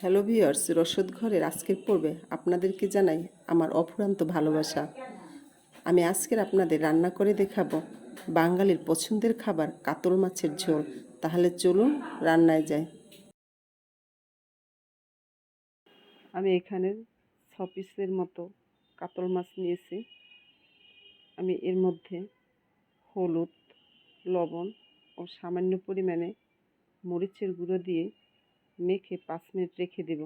Hello viewers, রসদঘরের আজকের পর্বে আপনাদেরকে জানাই আমার অফুরন্ত ভালোবাসা। আমি আজকের আপনাদের রান্না করে দেখাবো বাঙালির পছন্দের খাবার কাতল মাছের ঝোল। তাহলে চলুন রান্নায় যাই। আমি এখানে 6 পিসের মতো কাতল মাছ নিয়েছি। আমি এর মধ্যে হলুদ, লবণ ও সামান্য পরিমাণে মরিচের গুঁড়ো দিয়ে মেখে 5 মিনিট রেখে দেব।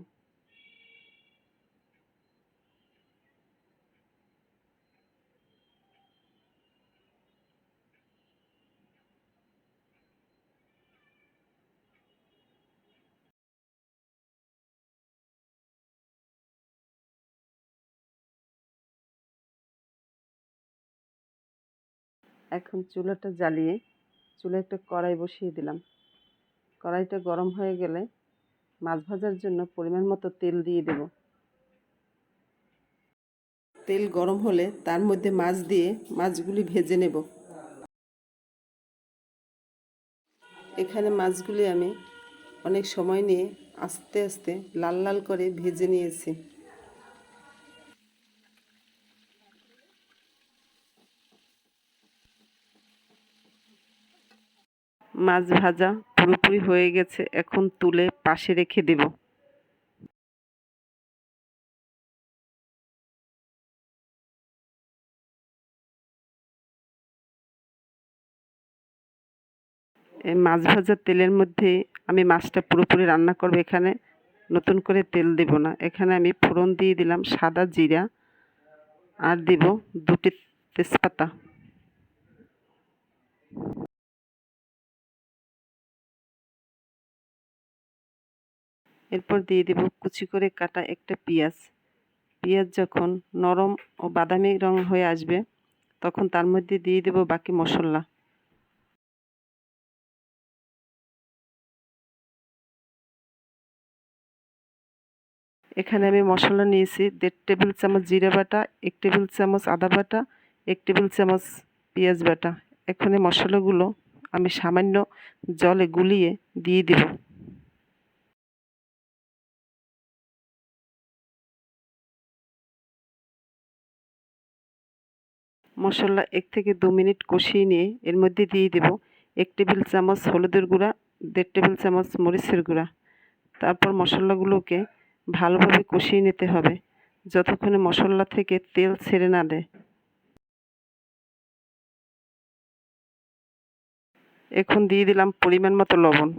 এখন চুলাটা জ্বালিয়ে চুলায় একটা কড়াই বসিয়ে দিলাম। কড়াইটা গরম হয়ে গেলে মাছ ভাজার জন্য পরিমাণ মতো তেল দিয়ে দেব। তেল গরম হলে তার মধ্যে মাছ দিয়ে মাছগুলি ভেজে নেব। এখানে মাছগুলি আমি অনেক সময় নিয়ে আস্তে আস্তে লাল লাল করে ভেজে নিয়েছি। মাছ ভাজা পুরোপুরি হয়ে গেছে, এখন তুলে পাশে রেখে দেব। এই মাছ ভাজার তেলের মধ্যে আমি মাছটা পুরোপুরি রান্না করব। এখানে নতুন করে তেল দেব না। এখানে আমি ফোড়ন দিয়ে দিলাম সাদা জিরা আর দেব 2টি তেজপাতা। এরপর দিয়ে দেব কুচি করে কাটা একটা পেঁয়াজ। পেঁয়াজ যখন নরম ও বাদামি রং হয়ে আসবে তখন তার মধ্যে দিয়ে দেব বাকি মশলা। এখানে আমি মশলা নিয়েছি 1.5 টেবিল চামচ জিরা বাটা, 1 টেবিল চামচ আদা বাটা, 1 টেবিল চামচ পেঁয়াজ বাটা। এখন এই মশলাগুলো আমি সামান্য জলে গুলিয়ে দিয়ে দেব। মশলা 1 থেকে 2 মিনিট কষিয়ে নিয়ে এর মধ্যে দিয়ে দেব 1 টেবিল চামচ হলুদের গুঁড়া, 1.5 টেবিল চামচ মরিচের গুঁড়া। তারপর মশলাগুলোকে ভালোভাবে কষিয়ে নিতে হবে যতক্ষণে মশলা থেকে তেল ছেড়ে না দেয়। এখন দিয়ে দিলাম পরিমাণ মতো লবণ।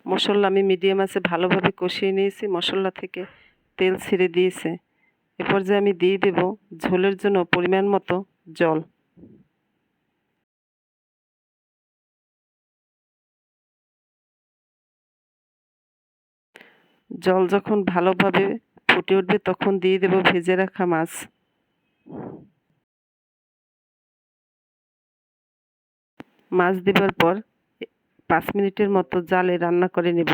মশলা আমি মিডিয়াম আঁচে ভালোভাবে কষিয়ে নিয়েছি। মশলা থেকে তেল ছেড়ে দিয়েছে। এ পর্যায়ে আমি দিয়ে দেব ঝোলের জন্য পরিমাণ মতো জল। জল যখন ভালোভাবে ফুটে উঠবে তখন দিয়ে দেব ভেজে রাখা মাছ। মাছ দেবার পর 5 মিনিটের মতো জালে রান্না করে নেব।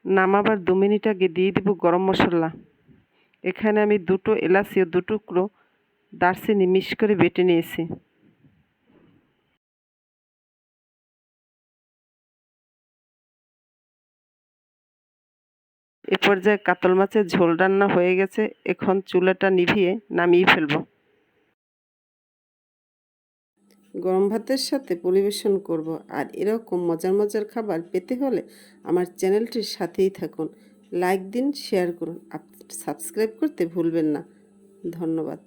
নামাবার 2 মিনিট আগে দিয়ে দেব গরম মশলা। এখানে আমি 2টো এলাচি ও 2 টুকরো দারচিনি মিক্স করে বেটে নিয়েছি। এ পর্যায়ে কাতল মাছের ঝোল রান্না হয়ে গেছে। এখন চুলাটা নিভিয়ে নামিয়ে ফেলব। গরম ভাতের সাথে পরিবেশন করব। আর এরকম মজার মজার খাবার পেতে হলে আমার চ্যানেলটির সাথেই থাকুন। লাইক দিন, শেয়ার করুন, সাবস্ক্রাইব করতে ভুলবেন না। ধন্যবাদ।